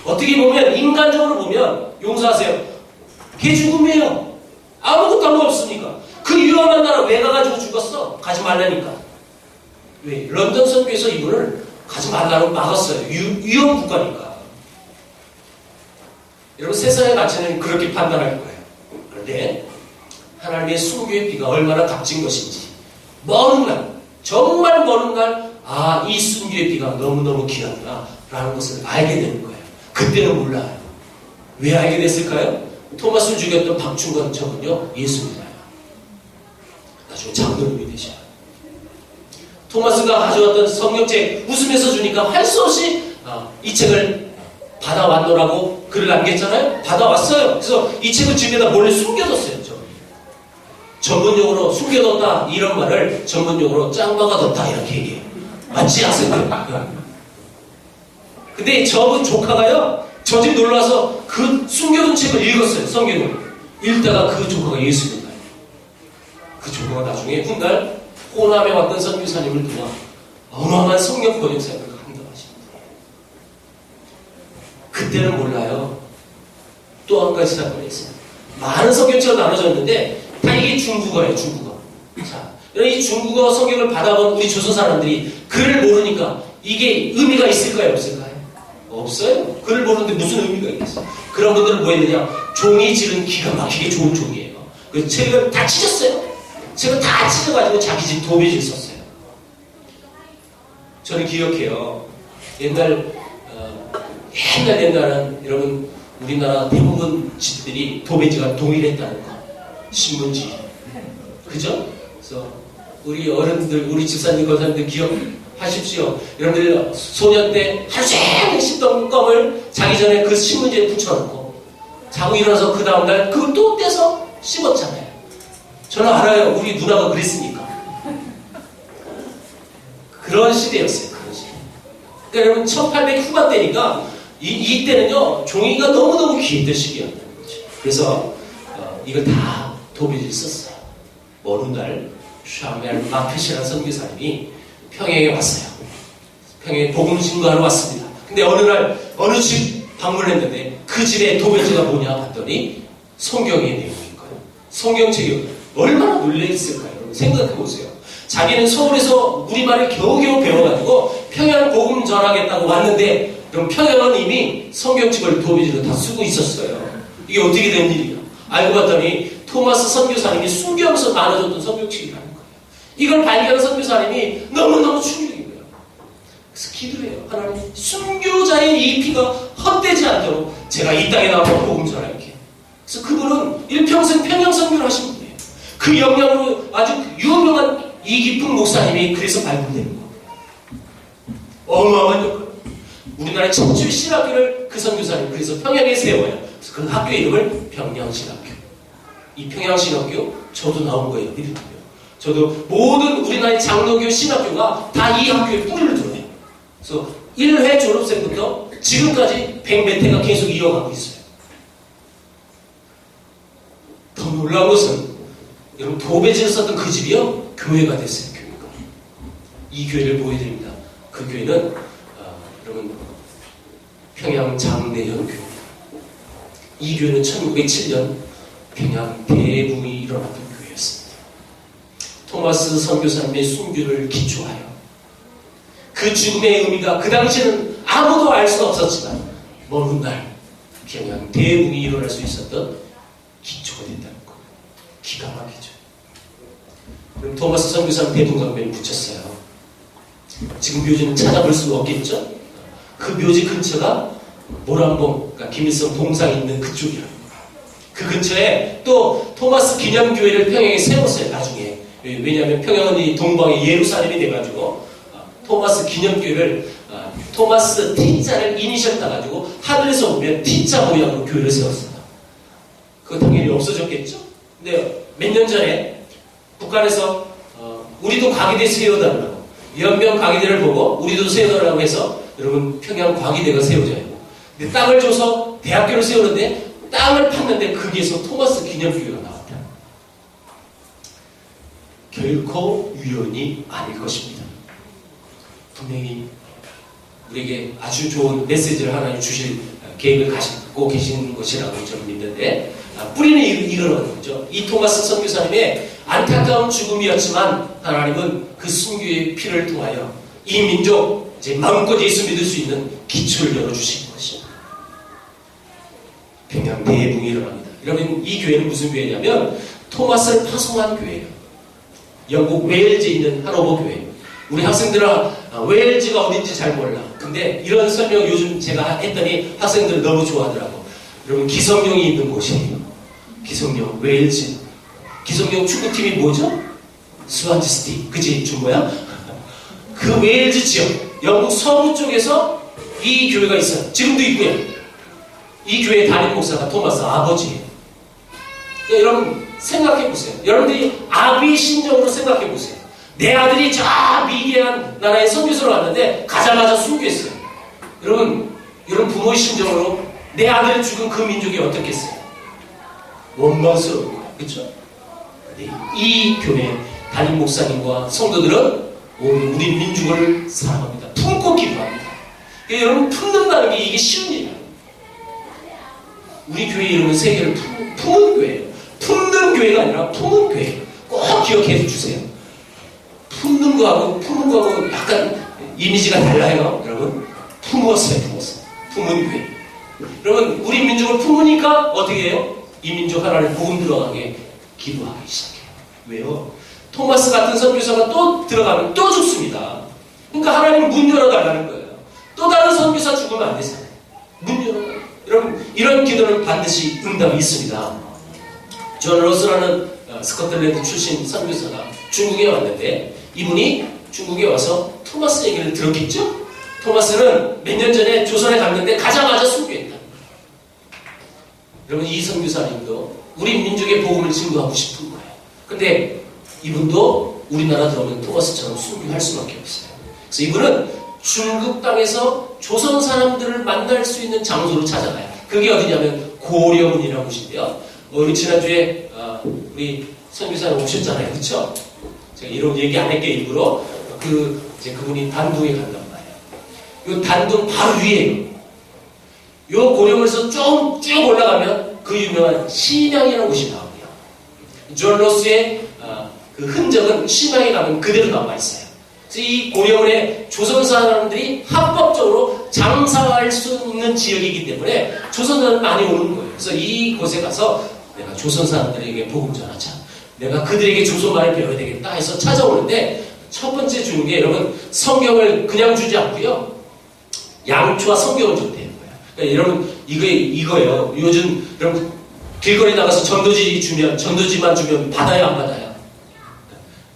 어떻게 보면, 인간적으로 보면, 용서하세요, 개죽음이에요. 아무것도 한 거 없으니까. 그 위험한 나라 왜 가가지고 죽었어? 가지 말라니까. 왜? 런던 선교에서 이분을 가지 말라고 막았어요. 위험 국가니까. 여러분, 세상의 가치는 그렇게 판단할 거예요. 그런데 하나님의 순교의 피가 얼마나 값진 것인지, 먼 날, 정말 먼 날, 이 순교의 피가 너무너무 귀하구나 라는 것을 알게 되는 거예요. 그때는 몰라요. 왜 알게 됐을까요? 토마스를 죽였던 박충건 저는요, 예수입니다. 나중에 장로님이 되셔요. 토마스가 가져왔던 성경책 웃으면서 주니까 할 수 없이 이 책을 받아왔노라고 글을 남겼잖아요. 받아왔어요. 그래서 이 책을 집에다 몰래 숨겨뒀어요. 전문용어로 숨겨뒀다, 이런 말을 전문용어로 짱박아뒀다 이렇게 얘기해요. 맞지 않습니까? 근데 저분 조카가요, 저 집 놀러와서 그 숨겨둔 책을 읽었어요. 성경을 읽다가 그 조카가 예수입니다. 그 조카가 나중에 훗날 호남에 왔던 선교사님을 도와 어마어마한 성경 번역 사역을 한다고 하십니다. 그때는 몰라요. 또 한 가지 사건이 있어요. 많은 성경책을 나눠졌는데 다 이게 중국어예요. 중국어. 자, 이 중국어 성경을 받아본 우리 조선 사람들이 글을 모르니까 이게 의미가 있을까요? 없을까요? 없어요. 글을 모르는데 무슨 의미가 있겠어요? 그런 분들은 뭐 했느냐? 종이 질은 기가 막히게 좋은 종이에요. 그래서 책을 다 찢었어요. 책을 다 찢어가지고 자기 집 도배지를 썼어요. 저는 기억해요. 옛날은 여러분, 우리나라 대부분 집들이 도배지가 동일했다는 거. 신문지. 그죠? 그래서 우리 어른들, 우리 집사님, 권사님들 기억하십시오. 여러분들 소년 때 하루 종일 씹던 껌을 자기 전에 그 신문지에 붙여놓고 자고 일어나서 그 다음날 그걸 또 떼서 씹었잖아요. 저는 알아요. 우리 누나가 그랬으니까. 그런 시대였어요. 그런 시대. 그러니까 여러분, 1800 후반대니까 이때는요, 종이가 너무너무 귀했던 시기였다는 거죠. 그래서 이걸 다 도배지를 썼어요. 먼 훗날 샤멜 마켓이라는 선교사님이 평양에 왔어요. 평양에 복음 증거하러 왔습니다. 근데 어느 날 어느 집 방문했는데 그 집에 도배지가 뭐냐 봤더니 성경의 내용인 거예요. 성경책이 얼마나 놀라있을까요? 생각해보세요. 자기는 서울에서 우리말을 겨우겨우 배워가지고 평양 복음 전하겠다고 왔는데, 그럼 평양은 이미 성경책을 도배지로 다 쓰고 있었어요. 이게 어떻게 된 일이야? 알고 봤더니 토마스 선교사님이 숨겨서 나눠줬던 성경책이라는 거예요. 이걸 발견한 선교사님이 너무너무 충격인 거예요. 그래서 기도해요. 하나님, 순교자의 이 피가 헛되지 않도록 제가 이 땅에 나와서 복음 전할게. 그래서 그분은 일평생 평양 선교를 하신 분이에요. 그 영향으로 아주 유명한 이기풍 목사님이 그래서 발굴되는 거예요. 어마어마한 역할. 우리나라의 첫 신학교를 그 선교사님 그래서 평양에 세워요. 그래서 그 학교 이름을 평양신학교. 이 평양신학교 저도 나온 거예요. 이름이요. 저도 모든 우리나라의 장로교 신학교가 다 이 학교에 뿌리를 들어요. 그래서 1회 졸업생부터 지금까지 100몇 회가 계속 이어가고 있어요. 더 놀라운 것은 여러분, 도배지를 썼던 그 집이요, 교회가 됐어요. 교회가. 이 교회를 보여드립니다. 그 교회는 여러분, 평양 장대현 교회입니다. 이 교회는 1907년 평양 대붕이 일어났던 교회였습니다. 토마스 선교사님의 순교를 기초하여 그 죽음의 의미가 그 당시에는 아무도 알 수 없었지만 먼 훗날 평양 대붕이 일어날 수 있었던 기초가 된다는 거. 기가 막히죠. 그럼 토마스 선교사님 대붕 강변에 붙였어요. 지금 묘지는 찾아볼 수가 없겠죠? 그 묘지 근처가 모란봉, 그러니까 김일성 동상이 있는 그쪽이야. 그 근처에 또 토마스 기념교회를 평양에 세웠어요, 나중에. 왜냐하면 평양은 이 동방의 예루살렘이 돼가지고 토마스 기념교회를 토마스 T자를 이니셜 따가지고 하늘에서 보면 T자 모양으로 교회를 세웠어요. 그거 당연히 없어졌겠죠? 근데 몇 년 전에 북한에서 우리도 과기대 세워달라고 연명 과기대를 보고 우리도 세워달라고 해서 여러분 평양 과기대가 세워져요. 근데 땅을 줘서 대학교를 세우는데 땅을 팠는데 거기에서 토마스 기념교회가 나왔다. 결코 유연이 아닐 것입니다. 분명히 우리에게 아주 좋은 메시지를 하나님 주실 계획을 가지고 계신 것이라고 저는 믿는데 뿌리는 이거는 거죠. 이 토마스 선교사님의 안타까운 죽음이었지만 하나님은 그 순교의 피를 통하여 이 민족 이제 마음껏 예수 믿을 수 있는 기초를 열어주신 것이죠. 평양 대붕이 일어납니다. 여러분 이 교회는 무슨 교회냐면 토마스를 파송한 교회예요. 영국 웨일즈에 있는 하노버 교회. 우리 학생들은 웨일즈가 어딘지 잘 몰라. 근데 이런 설명 요즘 제가 했더니 학생들 너무 좋아하더라고. 여러분 기성용이 있는 곳이에요. 기성용 웨일즈. 기성용 축구팀이 뭐죠? 스완지시티. 그지 준모야? 그 웨일즈 지역 영국 서부 쪽에서 이 교회가 있어요. 지금도 있고요. 이 교회의 담임 목사가 토마스 아버지예요. 그러니까 여러분 생각해보세요. 여러분들이 아비 신정으로 생각해보세요. 내 아들이 저 미개한 나라의 선교사로 왔는데 가자마자 순교했어요. 여러분 부모의 심정으로 내 아들이 죽은 그 민족이 어떻겠어요? 원망스러울 거예요. 그렇죠? 이 교회 담임 목사님과 성도들은 우리 민족을 사랑합니다. 품고 기도합니다. 그러니까 여러분 품는다는 게 이게 쉬운 일이에요. 우리 교회 이름은 세계를 품은 교회예요. 품는 교회가 아니라 품은 교회예요. 꼭 기억해 주세요. 품는 거하고 품은 거하고 약간 이미지가 달라요. 여러분 품었어요. 품은 교회. 여러분 우리 민족을 품으니까 어떻게 해요? 이 민족 하나를 복음 들어가게 기도하기 시작해요. 왜요? 토마스 같은 선교사가 또 들어가면 또 죽습니다. 그러니까 하나님 문 열어달라는 거예요. 또 다른 선교사 죽으면 안 되잖아요. 문 열어달라는. 여러분 이런 기도는 반드시 응답이 있습니다. 존 로스라는 스코틀랜드 출신 선교사가 중국에 왔는데 이분이 중국에 와서 토마스 얘기를 들었겠죠? 토마스는 몇 년 전에 조선에 갔는데 가자마자 순교했다. 여러분 이 선교사님도 우리 민족의 복음을 증거하고 싶은 거예요. 근데 이분도 우리나라 들어오면 토마스처럼 순교할 수밖에 없어요. 그래서 이분은 중국 땅에서 조선 사람들을 만날 수 있는 장소로 찾아가요. 그게 어디냐면 고려문이라는 곳인데요. 우리 지난주에 우리 선교사님 오셨잖아요. 그렇죠? 제가 이런 얘기 안 할게요. 일부러. 그분이 단둥에 간단 말이에요. 이 단둥 바로 위에요. 요 고려문에서 쭉 올라가면 그 유명한 심양이라는 곳이 나오고요. 존 로스의 그 흔적은 심양에 가면 그대로 남아있어요. 그래서 이 고려문에 조선 사람들이 합법적으로 장사할 수 있는 지역이기 때문에 조선 사람들이 많이 오는 거예요. 그래서 이곳에 가서 내가 조선 사람들에게 복음 전하자. 내가 그들에게 조선말을 배워야 되겠다 해서 찾아오는데 첫 번째 주는 게 여러분 성경을 그냥 주지 않고요. 양초와 성경을 줬대요. 그러니까 여러분 이거예요. 요즘 여러분 길거리 나가서 전도지만 주면 받아요 안 받아요?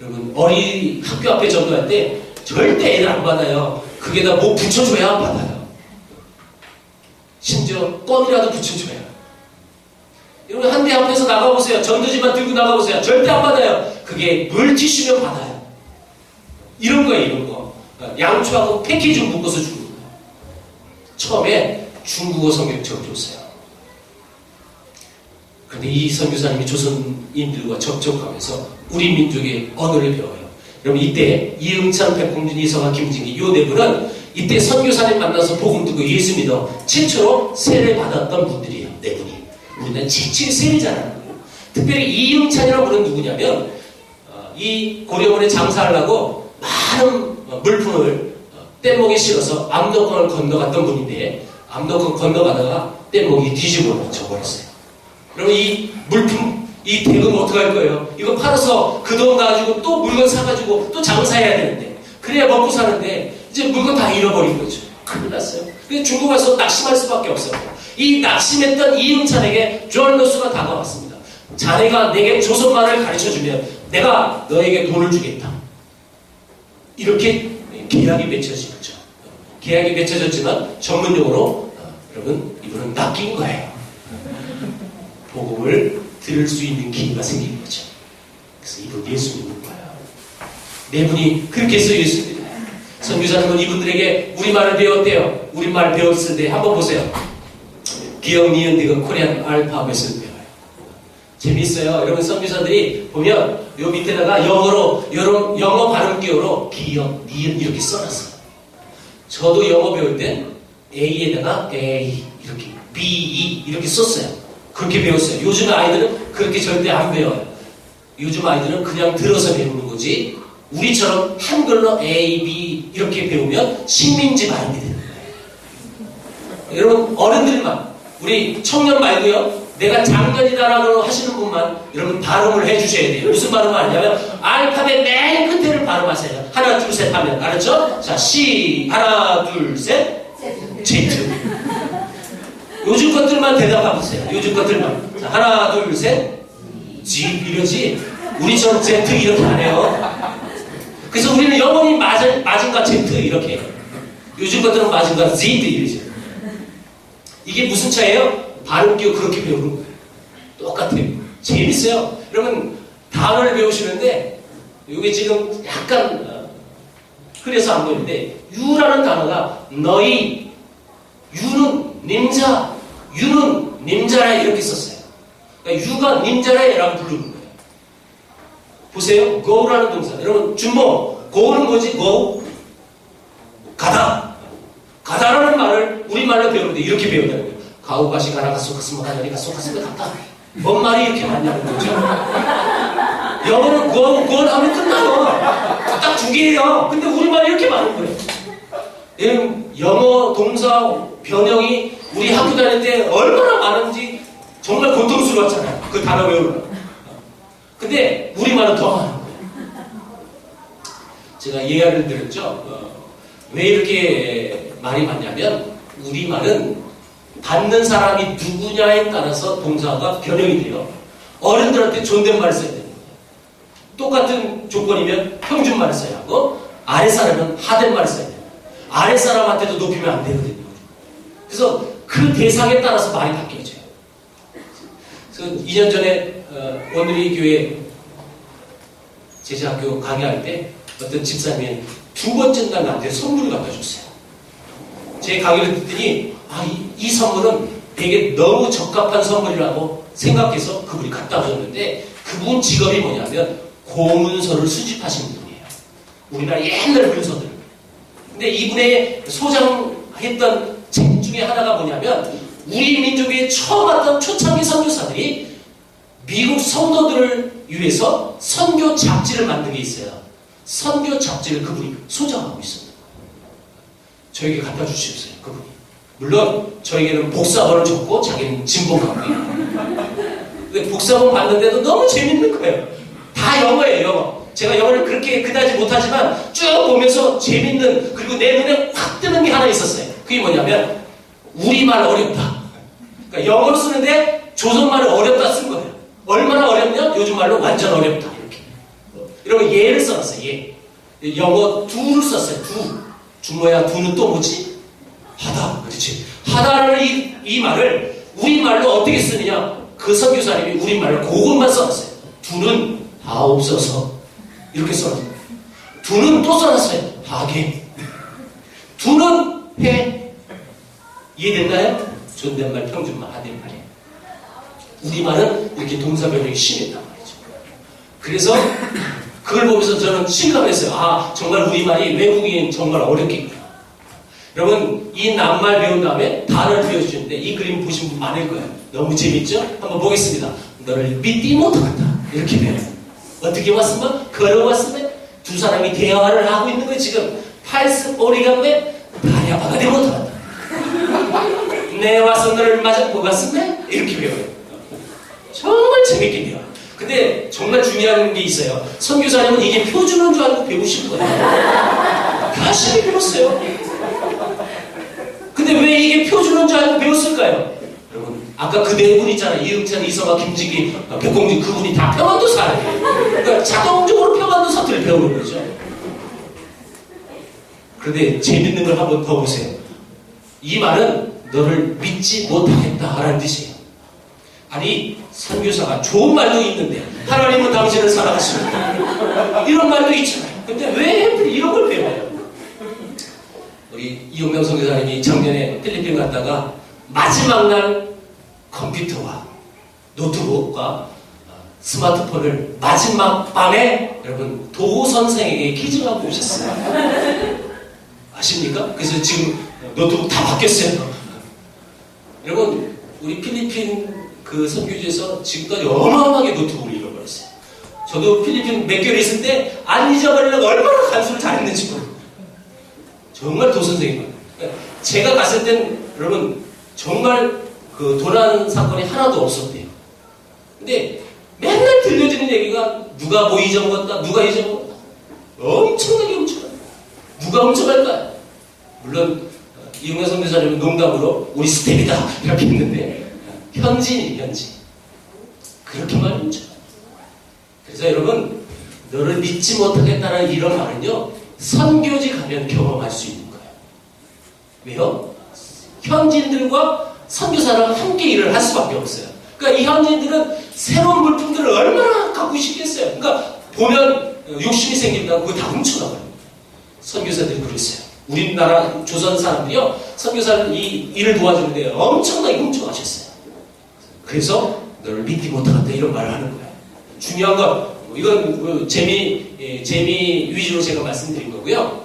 여러분 어린이 학교 앞에 전도할 때 절대 애들 안 받아요. 그게다 뭐 붙여줘야 받아요. 심지어 껌이라도 붙여줘야. 여러분 한 대 앞에서 나가보세요. 전도지만 들고 나가보세요. 절대 안 받아요. 그게 물티슈면 받아요. 이런 거예요. 이런 거. 양초하고 패키지 묶어서 주는 거예요. 처음에 중국어 성경책을 줬어요. 그런데 이 선교사님이 조선인들과 접촉하면서 우리 민족의 언어를 배워요. 여러분 이때 이응찬, 백공준, 이성화, 김진기 이 네 분은 이때 선교사님 만나서 복음 듣고 예수 믿어 최초로 세례 받았던 분들이에요. 네 분이. 우리는 최초의 세례자라는 거예요. 특별히 이응찬이라는 분은 누구냐면 이 고려문에 장사하려고 많은 물품을 뗏목에 실어서 압록강을 건너갔던 분인데 압록강 건너가다가 뗏목이 뒤집어 져버렸어요. 그러면 이 물품, 이 대금 어떻게 할 거예요? 이거 팔아서 그 돈 가지고 또 물건 사가지고 또 장사해야 되는데 그래야 먹고 사는데 이제 물건 다 잃어버린 거죠. 큰일 났어요. 그래서 중국 가서 낙심할 수밖에 없어요. 이 낙심했던 이응찬에게 존 로스가 다가왔습니다. 자네가 내게 조선말을 가르쳐주면 내가 너에게 돈을 주겠다. 이렇게 계약이 맺혀진 거죠. 계약이 맺혀졌지만 전문용어로 여러분 이분은 낚인 거예요. 복음을 들을 수 있는 기회가 생긴 거죠. 그래서 이분 예수 믿는 거예요. 네 분이 그렇게 해서 예수 믿어요. 선교사님은 이분들에게 우리말을 배웠대요. 우리말 배웠을 때 한번 보세요. 기억, 니은, 디귿, 코리안 알파벳을 배워요. 재밌어요. 여러분 선교사들이 보면 요 밑에다가 영어로 영어 발음 기호로 기억, 니은 이렇게 써놨어요. 저도 영어 배울 땐 A에다가 A 이렇게 B, E 이렇게 썼어요. 그렇게 배웠어요. 요즘 아이들은 그렇게 절대 안 배워요. 요즘 아이들은 그냥 들어서 배우는 거지 우리처럼 한글로 A, B 이렇게 배우면 식민지 발음이 되는 거예요. 여러분 어른들만 우리 청년 말고요. 내가 장년이다라고 하시는 분만 여러분 발음을 해주셔야 돼요. 무슨 발음을 하냐면 알파벳 맨 끝에를 발음하세요. 하나 둘 셋 하면 알았죠? 자 하나 둘 셋 Z. 요즘 것들만 대답해보세요. 요즘 것들만. 자, 하나 둘 셋 Z 이러지 우리처럼 Z 이렇게 안 해요. 그래서 우리는 영원히 마징가 Z 이렇게 해요. 요즘 것들은 마징가 Z 이러죠. 이게 무슨 차이예요? 발음 기호 그렇게 배우는 거예요. 똑같아요. 재밌어요. 여러분 단어를 배우시는데 이게 지금 약간 흐려서 안 보이는데 유라는 단어가 너희 유는 님자 유는 님자라 이렇게 썼어요. 그러니까 유가 님자라라고 부르는 거예요. 보세요. go라는 동사. 여러분 준모 go는 뭐지? go 가다 가다라는 말을 우리말로 배우는데 이렇게 배운다는 거예요. 가오가시 가라가 쏘가스마 가냐리가 쏘가스마 갔다. 뭔 말이 이렇게 많냐는 거죠. 영어는 구원 하면 끝나요. 딱 두 개예요. 근데 우리말이 이렇게 많은 거예요. 영어 동사 변형이 우리 학교 다닐 때 얼마나 많은지 정말 고통스러웠잖아요. 그 단어 외우느라. 근데 우리말은 더 많은 거예요. 제가 예화를 들었죠. 왜 이렇게 말이 많냐면 우리말은 받는 사람이 누구냐에 따라서 동사가 변형이 돼요. 어른들한테 존댓말을 써야 되는 거예요. 똑같은 조건이면 평준말을 써야 하고 아랫사람은 하댓말을 써야 돼요. 아랫사람한테도 높이면 안 되거든요. 그래서 그 대상에 따라서 말이 바뀌어져요. 그래서 2년 전에 오늘이 교회 제자학교 강의할 때 어떤 집사님이 두 번째 날 나한테 선물을 갖다 줬어요. 제 강의를 듣더니 이 선물은 되게 너무 적합한 선물이라고 생각해서 그분이 갖다 줬는데 그분 직업이 뭐냐면 고문서를 수집하시는 분이에요. 우리나라 옛날 문서들. 근데 이분의 소장했던 책 중에 하나가 뭐냐면 우리 민족에 처음 왔던 초창기 선교사들이 미국 성도들을 위해서 선교 잡지를 만든 게 있어요. 선교 잡지를 그분이 소장하고 있습니다. 저에게 갖다 주셨어요. 그분이. 물론 저에게는 복사본을 줬고 자기는 진봉하고요. 근데 복사본 봤는데도 너무 재밌는 거예요. 다 영어예요. 영어. 제가 영어를 그렇게 그다지 못하지만 쭉 보면서 재밌는 그리고 내 눈에 확 뜨는 게 하나 있었어요. 그게 뭐냐면 우리말 어렵다. 그러니까 영어로 쓰는데 조선말을 어렵다 쓴 거예요. 얼마나 어렵냐? 요즘 말로 완전 어렵다. 이렇게. 이러면 예를 써놨어요. 예. 영어 두를 썼어요. 두 뭐야? 두는 또 뭐지? 하다. 그렇지. 하다를 이 말을 우리말로 어떻게 쓰느냐? 그 선교사님이 우리말로 그것만 써놨어요. 두는 다 없어서 이렇게 써놨어요. 두는 또 써놨어요. 하게. 두는 해. 이해됐나요? 존댓말, 평준말, 하댓말이에요. 우리말은 이렇게 동사 변형이 심했단 말이죠. 그래서 그걸 보면서 저는 실감했어요. 정말 우리말이 외국인 정말 어렵겠구나. 여러분 이 낱말 배운 다음에 단어를 배워주시는데 이 그림 보신 분 많을 거예요. 너무 재밌죠? 한번 보겠습니다. 너를 믿지 못하겠다. 이렇게 배워요. 어떻게 왔으면? 걸어왔으면? 두 사람이 대화를 하고 있는 거예요. 지금 팔스 오리감에 다야바가 되지 못하겠다. 내 와서 너를 맞아 보갔으면? 이렇게 배워요. 정말 재밌게 배워요. 근데 정말 중요한 게 있어요. 선교사님은 이게 표준어인 줄 알고 배우실 거예요. 열심히 배웠어요. 근데 왜 이게 표준어인 줄 알고 배웠을까요? 여러분, 아까 그 네 분 있잖아요. 이응찬, 이성아, 김지기, 백공준, 그분이 다 평안도 사람이에요. 그러니까 자동적으로 평안도 사투리를 배우는 거죠. 그런데 재밌는 걸 한번 더 보세요. 이 말은 너를 믿지 못하겠다라는 뜻이에요. 아니, 선교사가 좋은 말도 있는데 하나님은 당신을 사랑하십니다. 이런 말도 있잖아요. 근데 왜 이런 걸 배워요? 우리 이용명 선교사님이 작년에 필리핀 갔다가 마지막 날 컴퓨터와 노트북과 스마트폰을 마지막 밤에 여러분 도호 선생에게 기증하고 오셨어요. 아십니까? 그래서 지금 노트북 다 바뀌었어요. 여러분, 우리 필리핀 그 선교지에서 지금까지 어마어마하게 노트북을 잃어버렸어요. 저도 필리핀 몇 개월 있을 때 안 잊어버리려고 얼마나 간수를 잘했는지 모르겠어요. 정말 도선생님. 제가 갔을 땐 여러분 정말 그 도난 사건이 하나도 없었대요. 근데 맨날 들려지는 얘기가 누가 뭐 잊어먹었다, 누가 잊어먹었다. 엄청나게 훔쳐가요. 누가 훔쳐갈까요? 물론 이용현 선교사님은 농담으로 우리 스텝이다 이렇게 했는데 현진이 현진. 그렇게 많이 훔쳐가요. 그래서 여러분 너를 믿지 못하겠다는 이런 말은요 선교지 가면 경험할 수 있는 거예요. 왜요? 현지인들과 선교사랑 함께 일을 할 수밖에 없어요. 그러니까 이 현지인들은 새로운 물품들을 얼마나 갖고 싶겠어요. 그러니까 보면 욕심이 생긴다고 그거 다 훔쳐나가요. 선교사들이 그랬어요. 우리나라 조선 사람들이요 선교사를 이 일을 도와주는데 엄청나게 훔쳐가셨어요. 그래서 너를 믿지 못하겠다 이런 말을 하는 거예요. 중요한 건 이건 재미 위주로 제가 말씀드린 거고요.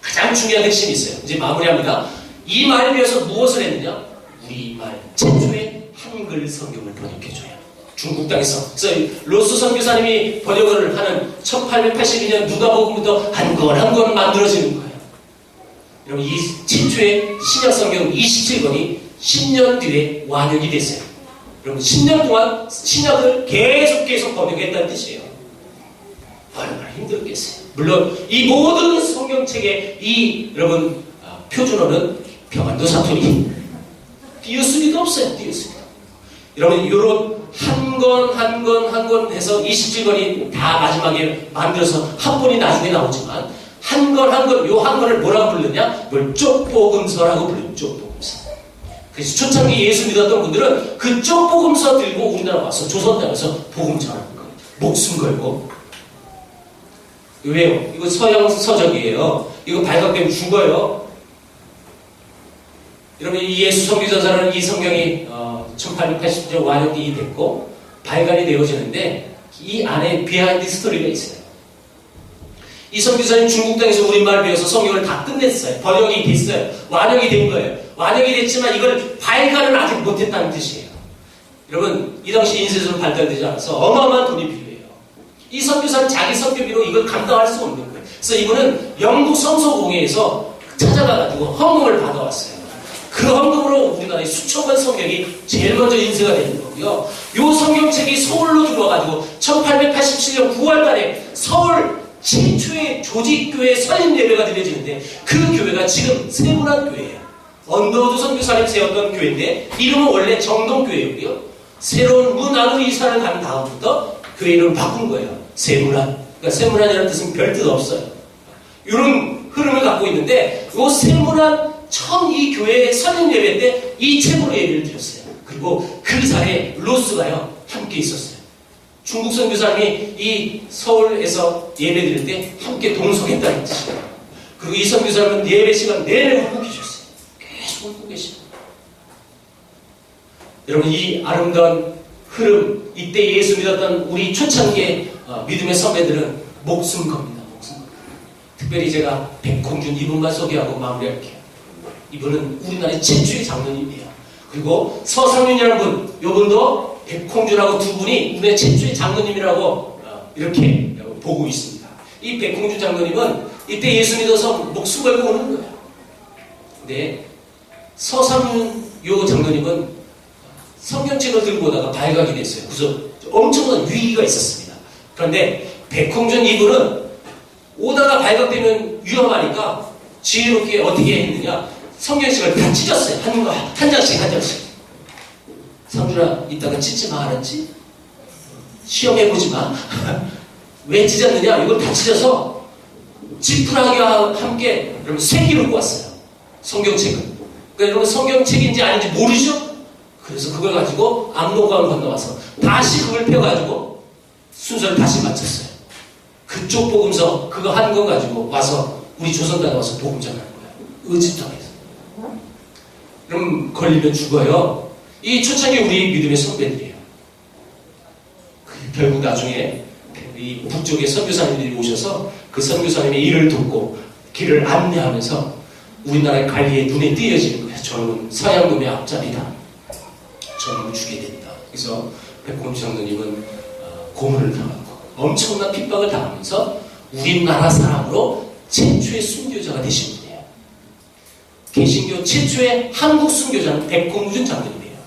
가장 중요한 핵심이 있어요. 이제 마무리합니다. 이 말에 비해서 무엇을 했느냐? 우리말 최초의 한글 성경을 번역해줘요. 중국 땅에서. 그래서 로스 선교사님이 번역을 하는 1882년 누가복음부터 한 권 한 권 만들어지는 거예요. 여러분 이 최초의 신약 성경 27권이 10년 뒤에 완역이 됐어요. 여러분 10년 동안 신약을 계속 번역했다는 뜻이에요. 얼마나 힘들겠어요. 물론 이 모든 성경책의 이 여러분 표준어는 평안도 사투리 띄어쓰기도 없어요. 띄어쓰기도. 여러분 이런 한 권 해서 27권이 다 마지막에 만들어서 한 권이 나중에 나오지만 한 권 요 한 권을 뭐라고 부르냐? 이걸 쪽복음서라고 불러요. 쪽복음서. 그래서 초창기 예수 믿었던 분들은 그 쪽복음서 들고 우리나라 와서 조선 땅에서 복음 전하는 거예요. 목숨 걸고. 왜요? 이거 서양 서적이에요. 이거 발각되면 죽어요. 여러분 이 예수 선교전서라는 이 성경이 1880년 완역이 됐고 발간이 되어지는데 이 안에 비하인드 스토리가 있어요. 이 선교사님 중국 땅에서 우리말 배워서 성경을 다 끝냈어요. 번역이 됐어요. 완역이 된 거예요. 완역이 됐지만 이걸 발간을 아직 못했다는 뜻이에요. 여러분 이 당시 인쇄소로 발달되지 않아서 어마어마한 돈이 필요해요. 이 선교사는 자기 선교비로 이걸 감당할 수 없는 거예요. 그래서 이분은 영국 성서공회에서 찾아가가지고 헌금을 받아왔어요. 그 헌금으로 우리나라의 수천만 성경이 제일 먼저 인쇄가 되는 거고요. 이 성경책이 서울로 들어와가지고 1887년 9월달에 서울 최초의 조직교회 설립 예배가 드려지는데 그 교회가 지금 세문안 교회예요. 언더우드 선교사님 세웠던 교회인데 이름은 원래 정동교회였고요. 새로운 문 안으로 이사를 간 다음부터 교회 이름을 바꾼 거예요. 세문안. 그러니까 세문안이라는 뜻은 별 뜻 없어요. 이런 흐름을 갖고 있는데 이 세문안 처음 이 교회 설립 예배 때 이 책으로 예배를 드렸어요. 그리고 그 자리에 로스가요 함께 있었어요. 중국 선교사님이 이 서울에서 예배 드릴 때 함께 동석했다는 뜻이에요. 그리고 이 선교사님은 예배 시간 내내 웃고 계셨어요. 계속 웃고 계시고. 여러분 이 아름다운 흐름, 이때 예수 믿었던 우리 초창기의 믿음의 선배들은 목숨 겁니다. 목숨 겁니다. 특별히 제가 백홍준 이분만 소개하고 마무리할게요. 이분은 우리나라의 최초의 장로님이에요. 그리고 서상윤이라는 분, 이분도 백홍준하고 두 분이 우리나라의 최초의 장로님이라고 이렇게 보고 있습니다. 이 백홍준 장로님은 이때 예수 믿어서 목숨 걸고 오는 거예요. 근데 서상윤 요 장로님은 성경책을 들고 오다가 발각이 됐어요. 그래서 엄청난 위기가 있었습니다. 그런데 백홍준 이분은 오다가 발각되면 위험하니까 지혜롭게 어떻게 했느냐? 성경책을 다 찢었어요. 한 장씩 한 장씩. 상준아, 이따가 찢지 마, 알았지? 시험해보지 마. 왜 찢었느냐? 이걸 다 찢어서 지푸라기와 함께 여러분 쇠기를 꼬았어요. 성경책은. 그러니까 여러분 성경책인지 아닌지 모르죠? 그래서 그걸 가지고 압록강을 건너와서 다시 그걸 펴가지고 순서를 다시 맞췄어요. 그쪽 복음서 그거 한 거 가지고 와서 우리 조선당에 와서 복음 전하는 거예요. 의집당에서. 그럼 걸리면 죽어요. 이 초창기 우리 믿음의 선배들이에요. 결국 나중에 이 북쪽의 선교사님들이 오셔서 그 선교사님의 일을 돕고 길을 안내하면서 우리나라의 관리에 눈에 띄어지는 거예요. 저놈은 서양놈의 앞잡이다. 저놈을 죽여야 된다. 그래서 백곰 장로님은 고문을 당하고 엄청난 핍박을 당하면서 우리나라 사람으로 최초의 순교자가 되신 분이에요. 개신교 최초의 한국 순교자는 백곰준 장로님이에요.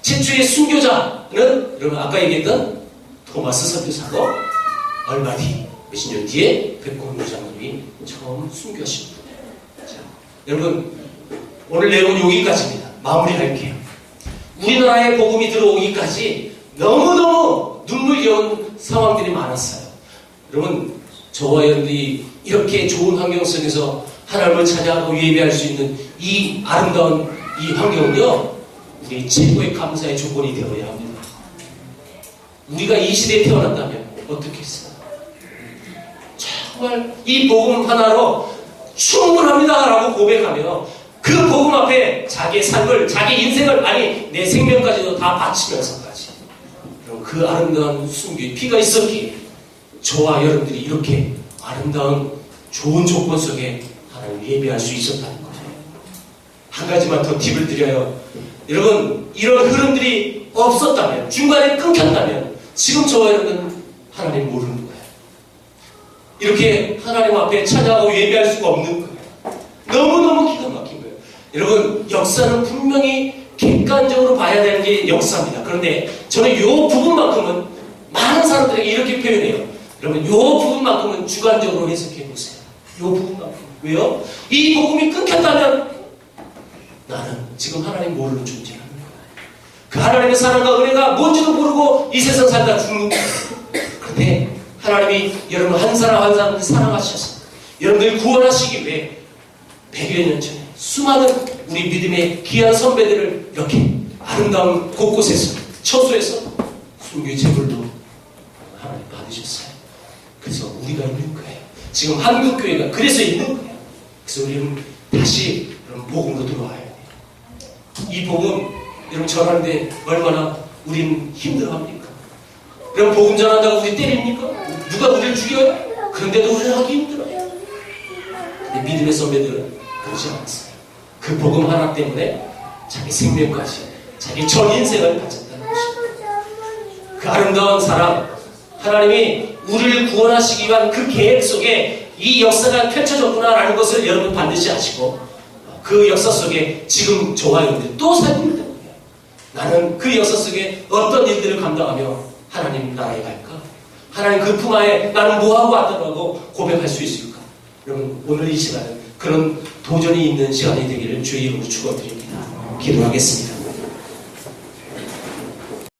최초의 순교자는 여러분 아까 얘기했던 토마스 선교사고 얼마 뒤, 몇십 년 뒤에 백곰준 장로님이 처음 순교하신 분이에요. 자, 여러분 오늘 내용은 여기까지입니다. 마무리할게요. 우리나라에 복음이 들어오기까지 너무너무 눈물겨운 상황들이 많았어요. 여러분 저와 여러분들이 이렇게 좋은 환경 속에서 하나님을 찬양하고 예배할 수 있는 이 아름다운 이 환경은요, 우리 최고의 감사의 조건이 되어야 합니다. 우리가 이 시대에 태어난다면 어떻게 했어요? 정말 이 복음 하나로 충분합니다 라고 고백하며 그 복음 앞에 자기의 삶을, 자기 인생을, 아니 내 생명까지도 다 바치면서까지 그 아름다운 순교의 피가 있었기에 저와 여러분들이 이렇게 아름다운 좋은 조건 속에 하나님을 예배할 수 있었다는 거예요. 한 가지만 더 팁을 드려요. 여러분 이런 흐름들이 없었다면, 중간에 끊겼다면 지금 저와 여러분은 하나님 모르는 거예요. 이렇게 하나님 앞에 찬양하고 예배할 수가 없는 거예요. 너무너무 기가 막힌 거예요. 여러분 역사는 분명히 객관적으로 봐야 되는 게 역사입니다. 그런데 저는 이 부분만큼은 많은 사람들에게 이렇게 표현해요. 여러분 이 부분만큼은 주관적으로 해석해 보세요. 이 부분만큼. 왜요? 이 복음이 끊겼다면 나는 지금 하나님 모르는 존재라는 거예요. 그 하나님의 사랑과 은혜가 뭔지도 모르고 이 세상 살다 죽는 거예요. 그런데 하나님이 여러분 한 사람 한 사람을 사랑하셔서 여러분들 구원하시기 위해 100여 년 전에 수많은 우리 믿음의 귀한 선배들을 이렇게 아름다운 곳곳에서 처소에서 순교의 제물로 하나님 받으셨어요. 그래서 우리가 있는 거예요. 지금 한국교회가 그래서 있는 거예요. 그래서 우리는 다시 여러분 복음으로 돌아와야 돼요. 이 복음 여러분 전하는데 얼마나 우리는 힘들어합니까? 여러분 복음 전한다고 우리 때립니까? 누가 우리를 죽여요? 그런데도 우리는 하기 힘들어요. 근데 믿음의 선배들은 그러지 않았어요. 그 복음 하나 때문에 자기 생명까지, 자기 전 인생을 바쳤다는 것입니다. 그 아름다운 사랑, 하나님이 우리를 구원하시기 위한 그 계획 속에 이 역사가 펼쳐졌구나라는 것을 여러분 반드시 아시고 그 역사 속에 지금 저와 여러분들 또 살고 있는 거예요. 나는 그 역사 속에 어떤 일들을 감당하며 하나님 나라에 갈까? 하나님 그 품하에 나는 뭐하고 왔더라고 고백할 수 있을까? 여러분 오늘 이 시간은 그런 도전이 있는 시간이 되기를 주의 이름으로 축원드립니다. 기도하겠습니다.